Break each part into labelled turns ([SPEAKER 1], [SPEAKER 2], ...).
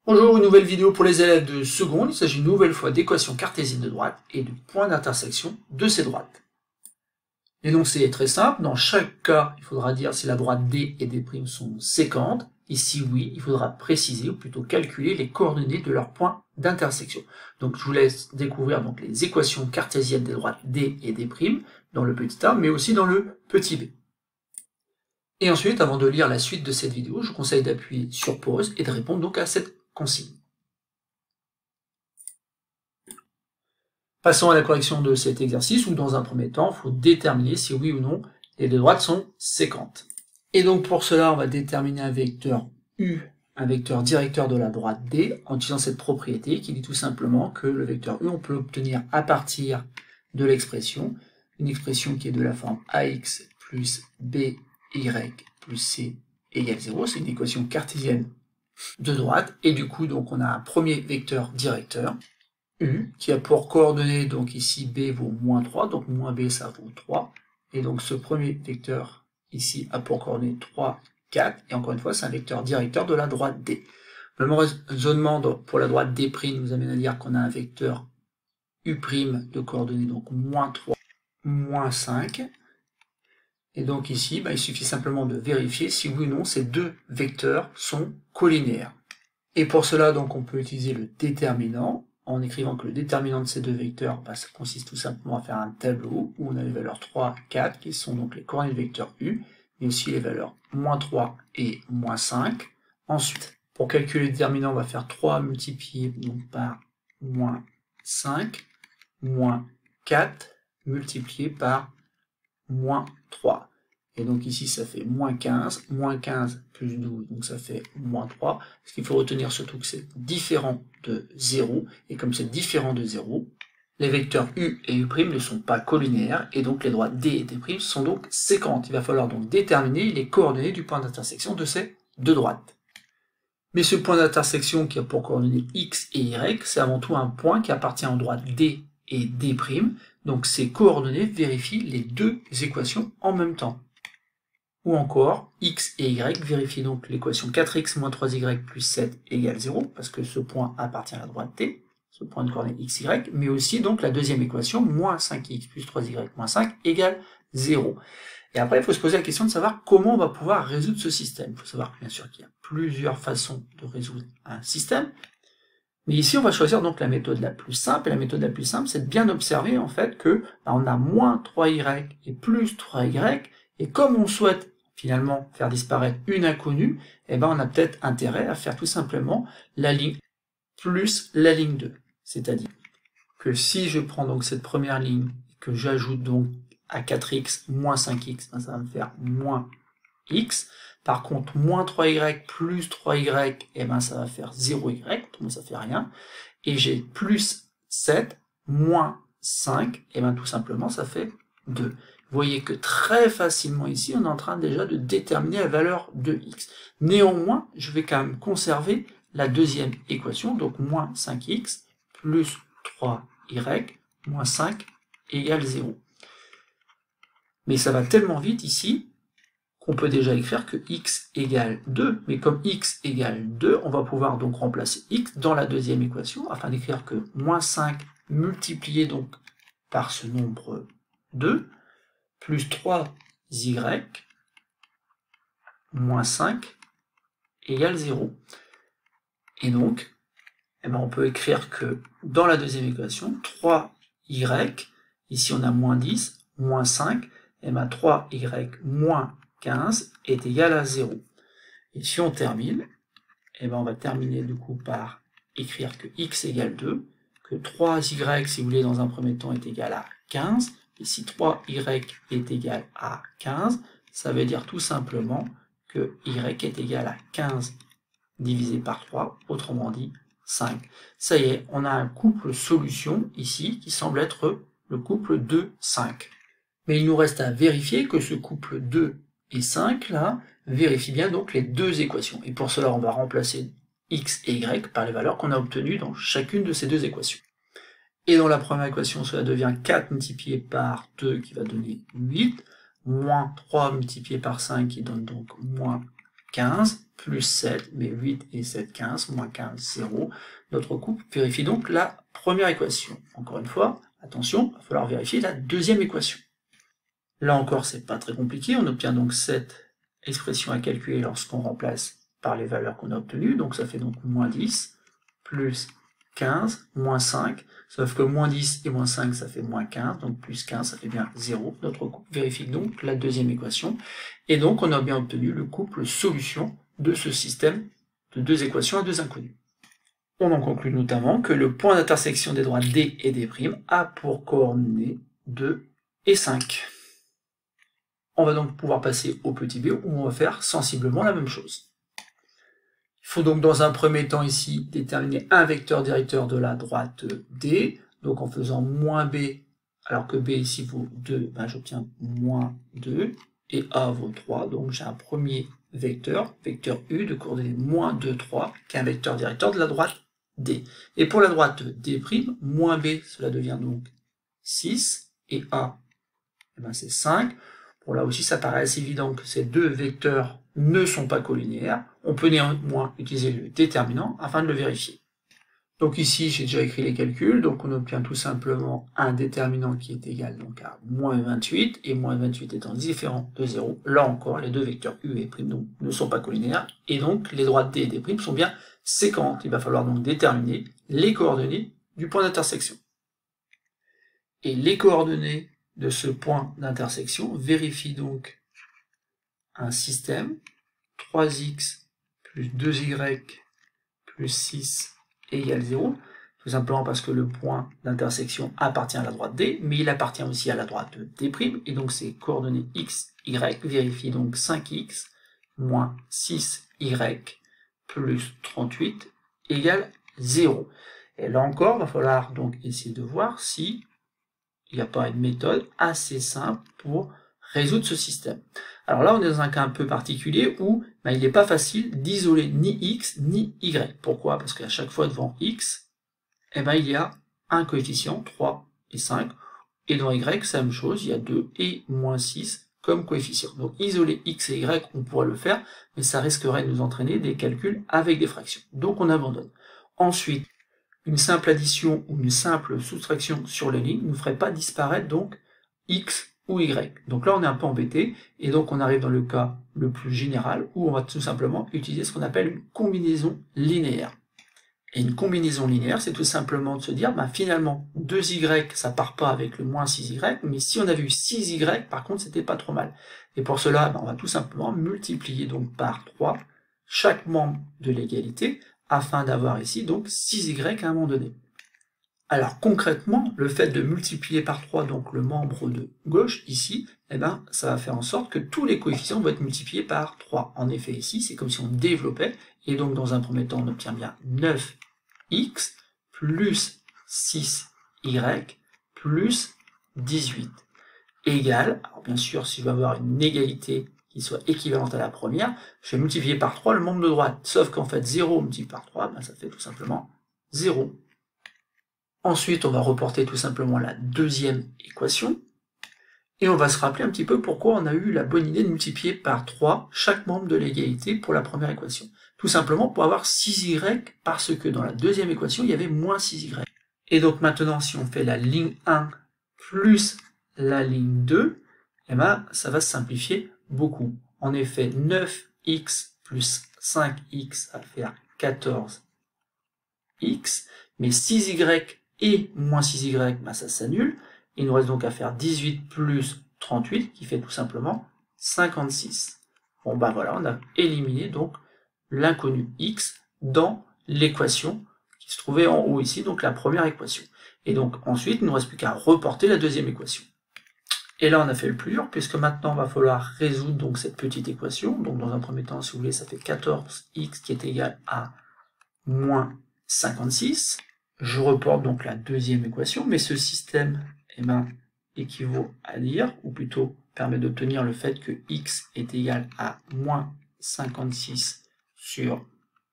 [SPEAKER 1] Bonjour, une nouvelle vidéo pour les élèves de seconde. Il s'agit une nouvelle fois d'équations cartésiennes de droite et de points d'intersection de ces droites. L'énoncé est très simple. Dans chaque cas, il faudra dire si la droite D et D' sont séquentes. Ici, oui, il faudra préciser, ou plutôt calculer les coordonnées de leurs points d'intersection. Donc, je vous laisse découvrir donc les équations cartésiennes des droites D et D' dans le petit a, mais aussi dans le petit b. Et ensuite, avant de lire la suite de cette vidéo, je vous conseille d'appuyer sur pause et de répondre donc à cette consigne. Passons à la correction de cet exercice où dans un premier temps, il faut déterminer si oui ou non les deux droites sont séquentes. Et donc pour cela, on va déterminer un vecteur U, un vecteur directeur de la droite D, en utilisant cette propriété qui dit tout simplement que le vecteur U, on peut l'obtenir à partir de l'expression, une expression qui est de la forme AX plus BY plus C égale 0, c'est une équation cartésienne de droite, et du coup donc on a un premier vecteur directeur, U, qui a pour coordonnées, donc ici B vaut moins 3, donc moins B ça vaut 3, et donc ce premier vecteur ici a pour coordonnées 3, 4, et encore une fois c'est un vecteur directeur de la droite D. Le même raisonnement pour la droite D' nous amène à dire qu'on a un vecteur U' de coordonnées, donc moins 3, moins 5, et donc ici, il suffit simplement de vérifier si oui ou non ces deux vecteurs sont collinéaires. Et pour cela, donc, on peut utiliser le déterminant, en écrivant que le déterminant de ces deux vecteurs, ça consiste tout simplement à faire un tableau où on a les valeurs 3, 4, qui sont donc les coordonnées du vecteur U, mais aussi les valeurs moins 3 et moins 5. Ensuite, pour calculer le déterminant, on va faire 3 multiplié donc, par moins 5, moins 4, multiplié par moins 3. Et donc ici, ça fait moins 15 plus 12, donc ça fait moins 3. Ce qu'il faut retenir surtout que c'est différent de 0, et comme c'est différent de 0, les vecteurs U et U' ne sont pas collinéaires, et donc les droites D et D' sont donc séquentes. Il va falloir donc déterminer les coordonnées du point d'intersection de ces deux droites. Mais ce point d'intersection qui a pour coordonnées X et Y, c'est avant tout un point qui appartient aux droites D et D', donc ces coordonnées vérifient les deux équations en même temps. Ou encore, x et y vérifient donc l'équation 4x moins 3y plus 7 égale 0, parce que ce point appartient à la droite T, ce point de coordonnées x, y, mais aussi donc la deuxième équation, moins 5x plus 3y moins 5 égale 0. Et après, il faut se poser la question de savoir comment on va pouvoir résoudre ce système. Il faut savoir bien sûr qu'il y a plusieurs façons de résoudre un système, mais ici on va choisir donc la méthode la plus simple, et la méthode la plus simple, c'est de bien observer en fait que on a moins 3y et plus 3y, et comme on souhaite finalement faire disparaître une inconnue, on a peut-être intérêt à faire tout simplement la ligne plus la ligne 2. C'est-à-dire que si je prends donc cette première ligne, que j'ajoute donc à 4x moins 5x, ça va me faire moins x. Par contre, moins 3y plus 3y, ça va faire 0y, donc ça fait rien. Et j'ai plus 7 moins 5, tout simplement ça fait 2. Vous voyez que très facilement ici, on est en train déjà de déterminer la valeur de x. Néanmoins, je vais quand même conserver la deuxième équation, donc moins 5x plus 3y moins 5 égale 0. Mais ça va tellement vite ici, qu'on peut déjà écrire que x égale 2, mais comme x égale 2, on va pouvoir donc remplacer x dans la deuxième équation, afin d'écrire que moins 5 multiplié donc par ce nombre 2, plus 3y moins 5 égale 0. Et donc, on peut écrire que dans la deuxième équation, 3y, ici on a moins 10, moins 5, 3y moins 15 est égal à 0. Et si on termine, on va terminer du coup par écrire que x égale 2, que 3y, si vous voulez, dans un premier temps, est égal à 15, et si 3y est égal à 15, ça veut dire tout simplement que y est égal à 15 divisé par 3, autrement dit 5. Ça y est, on a un couple solution ici qui semble être le couple 2, 5. Mais il nous reste à vérifier que ce couple 2 et 5 là vérifie bien donc les deux équations. Et pour cela, on va remplacer x et y par les valeurs qu'on a obtenues dans chacune de ces deux équations. Et dans la première équation, cela devient 4 multiplié par 2 qui va donner 8, moins 3 multiplié par 5 qui donne donc moins 15, plus 7, mais 8 et 7, 15, moins 15, 0. Notre couple vérifie donc la première équation. Encore une fois, attention, il va falloir vérifier la deuxième équation. Là encore, c'est pas très compliqué, on obtient donc cette expression à calculer lorsqu'on remplace par les valeurs qu'on a obtenues, donc ça fait donc moins 10, plus 15, moins 5, sauf que moins 10 et moins 5, ça fait moins 15, donc plus 15, ça fait bien 0. Notre couple vérifie donc la deuxième équation, et donc on a bien obtenu le couple solution de ce système de deux équations à deux inconnues. On en conclut notamment que le point d'intersection des droites D et D' a pour coordonnées 2 et 5. On va donc pouvoir passer au petit b, où on va faire sensiblement la même chose. Il faut donc dans un premier temps ici déterminer un vecteur directeur de la droite D, donc en faisant moins b, alors que b ici vaut 2, ben j'obtiens moins 2, et a vaut 3, donc j'ai un premier vecteur u de coordonnées moins 2, 3, qui est un vecteur directeur de la droite D. Et pour la droite D', moins b, cela devient donc 6, et a, eh ben c'est 5. Bon, là aussi, ça paraît assez évident que ces deux vecteurs ne sont pas colinéaires. On peut néanmoins utiliser le déterminant afin de le vérifier. Donc ici, j'ai déjà écrit les calculs, donc on obtient tout simplement un déterminant qui est égal donc à moins 28, et moins 28 étant différent de 0, là encore, les deux vecteurs u et prime donc, ne sont pas colinéaires, et donc les droites d et d' sont bien séquentes. Il va falloir donc déterminer les coordonnées du point d'intersection. Et les coordonnées de ce point d'intersection vérifie donc un système 3x plus 2y plus 6 égale 0, tout simplement parce que le point d'intersection appartient à la droite D, mais il appartient aussi à la droite D', et donc ces coordonnées x, y vérifient donc 5x moins 6y plus 38 égale 0. Et là encore, il va falloir donc essayer de voir si il n'y a pas une méthode assez simple pour résoudre ce système. Alors là, on est dans un cas un peu particulier où il n'est pas facile d'isoler ni x ni y. Pourquoi? Parce qu'à chaque fois devant x, il y a un coefficient, 3 et 5, et dans y, c'est la même chose, il y a 2 et moins 6 comme coefficient. Donc isoler x et y, on pourrait le faire, mais ça risquerait de nous entraîner des calculs avec des fractions. Donc on abandonne. Ensuite, une simple addition ou une simple soustraction sur les lignes ne ferait pas disparaître donc x ou y. Donc là on est un peu embêté, et donc on arrive dans le cas le plus général où on va tout simplement utiliser ce qu'on appelle une combinaison linéaire. Et une combinaison linéaire, c'est tout simplement de se dire, finalement 2y ça part pas avec le moins 6y, mais si on avait eu 6y, par contre c'était pas trop mal. Et pour cela, on va tout simplement multiplier donc par 3 chaque membre de l'égalité, afin d'avoir ici donc 6y à un moment donné. Alors concrètement, le fait de multiplier par 3 donc le membre de gauche ici, ça va faire en sorte que tous les coefficients vont être multipliés par 3. En effet ici, c'est comme si on développait, et donc dans un premier temps on obtient bien 9x plus 6y plus 18 égale, alors bien sûr si je veux avoir une égalité qui soit équivalente à la première, je vais multiplier par 3 le membre de droite. Sauf qu'en fait, 0 multiplié par 3, ça fait tout simplement 0. Ensuite, on va reporter tout simplement la deuxième équation, et on va se rappeler un petit peu pourquoi on a eu la bonne idée de multiplier par 3 chaque membre de l'égalité pour la première équation. Tout simplement pour avoir 6y, parce que dans la deuxième équation, il y avait moins 6y. Et donc maintenant, si on fait la ligne 1 plus la ligne 2, ça va se simplifier beaucoup. En effet, 9x plus 5x va faire 14x, mais 6y et moins 6y, ça s'annule. Il nous reste donc à faire 18 plus 38, qui fait tout simplement 56. Bon voilà, on a éliminé donc l'inconnu x dans l'équation qui se trouvait en haut ici, donc la première équation. Et donc ensuite, il ne nous reste plus qu'à reporter la deuxième équation. Et là, on a fait le plus dur, puisque maintenant, il va falloir résoudre donc cette petite équation. Donc, dans un premier temps, si vous voulez, ça fait 14x qui est égal à moins 56. Je reporte donc la deuxième équation, mais ce système équivaut à dire, ou plutôt permet d'obtenir le fait que x est égal à moins 56 sur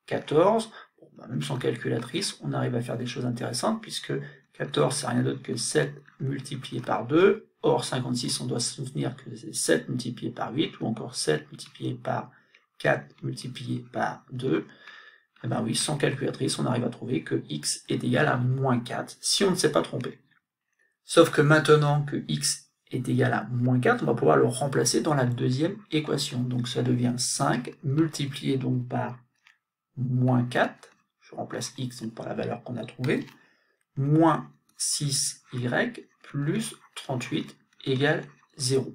[SPEAKER 1] 14. Bon, même sans calculatrice, on arrive à faire des choses intéressantes, puisque 14, c'est rien d'autre que 7 multiplié par 2. Or, 56, on doit se souvenir que c'est 7 multiplié par 8, ou encore 7 multiplié par 4 multiplié par 2, eh bien oui, sans calculatrice, on arrive à trouver que x est égal à moins 4, si on ne s'est pas trompé. Sauf que maintenant que x est égal à moins 4, on va pouvoir le remplacer dans la deuxième équation. Donc ça devient 5 multiplié donc par moins 4, je remplace x donc par la valeur qu'on a trouvée, moins 6y plus 38 égale 0.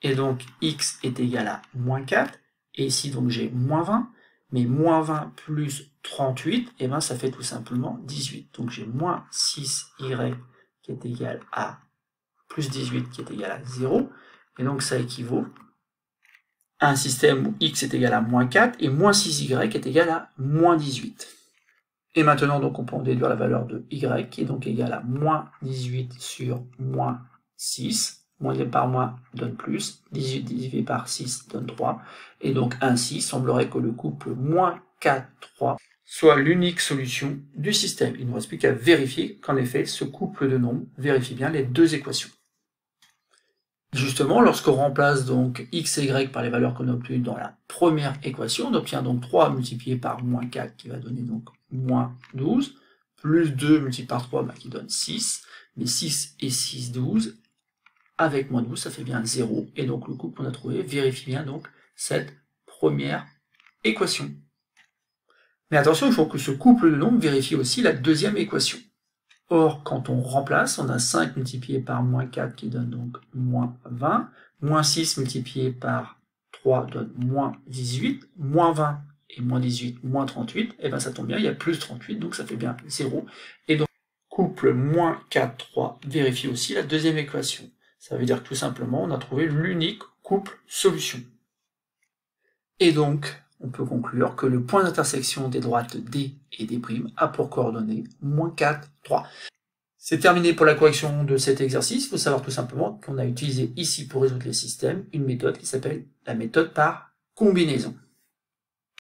[SPEAKER 1] Et donc x est égal à moins 4, et ici donc j'ai moins 20, mais moins 20 plus 38, et bien ça fait tout simplement 18. Donc j'ai moins 6y qui est égal à plus 18 qui est égal à 0, et donc ça équivaut à un système où x est égal à moins 4, et moins 6y est égal à moins 18. Et maintenant, donc, on peut en déduire la valeur de y, qui est donc égale à moins 18 sur moins 6. Moins divisé par moins donne plus. 18 divisé par 6 donne 3. Et donc, ainsi, il semblerait que le couple moins 4, 3 soit l'unique solution du système. Il ne reste plus qu'à vérifier qu'en effet, ce couple de nombres vérifie bien les deux équations. Justement, lorsqu'on remplace donc x et y par les valeurs qu'on a obtenues dans la première équation, on obtient donc 3 multiplié par moins 4 qui va donner donc moins 12, plus 2 multiplié par 3 qui donne 6, mais 6 et 6, 12, avec moins 12 ça fait bien 0, et donc le couple qu'on a trouvé vérifie bien donc cette première équation. Mais attention, il faut que ce couple de nombres vérifie aussi la deuxième équation. Or, quand on remplace, on a 5 multiplié par moins 4 qui donne donc moins 20, moins 6 multiplié par 3 donne moins 18, moins 20 et moins 18, moins 38, et bien ça tombe bien, il y a plus 38, donc ça fait bien 0. Et donc, couple moins 4, 3 vérifie aussi la deuxième équation. Ça veut dire que tout simplement, on a trouvé l'unique couple solution. Et donc, on peut conclure que le point d'intersection des droites D et D' a pour coordonnées moins 4, 3. C'est terminé pour la correction de cet exercice. Il faut savoir tout simplement qu'on a utilisé ici pour résoudre les systèmes une méthode qui s'appelle la méthode par combinaison.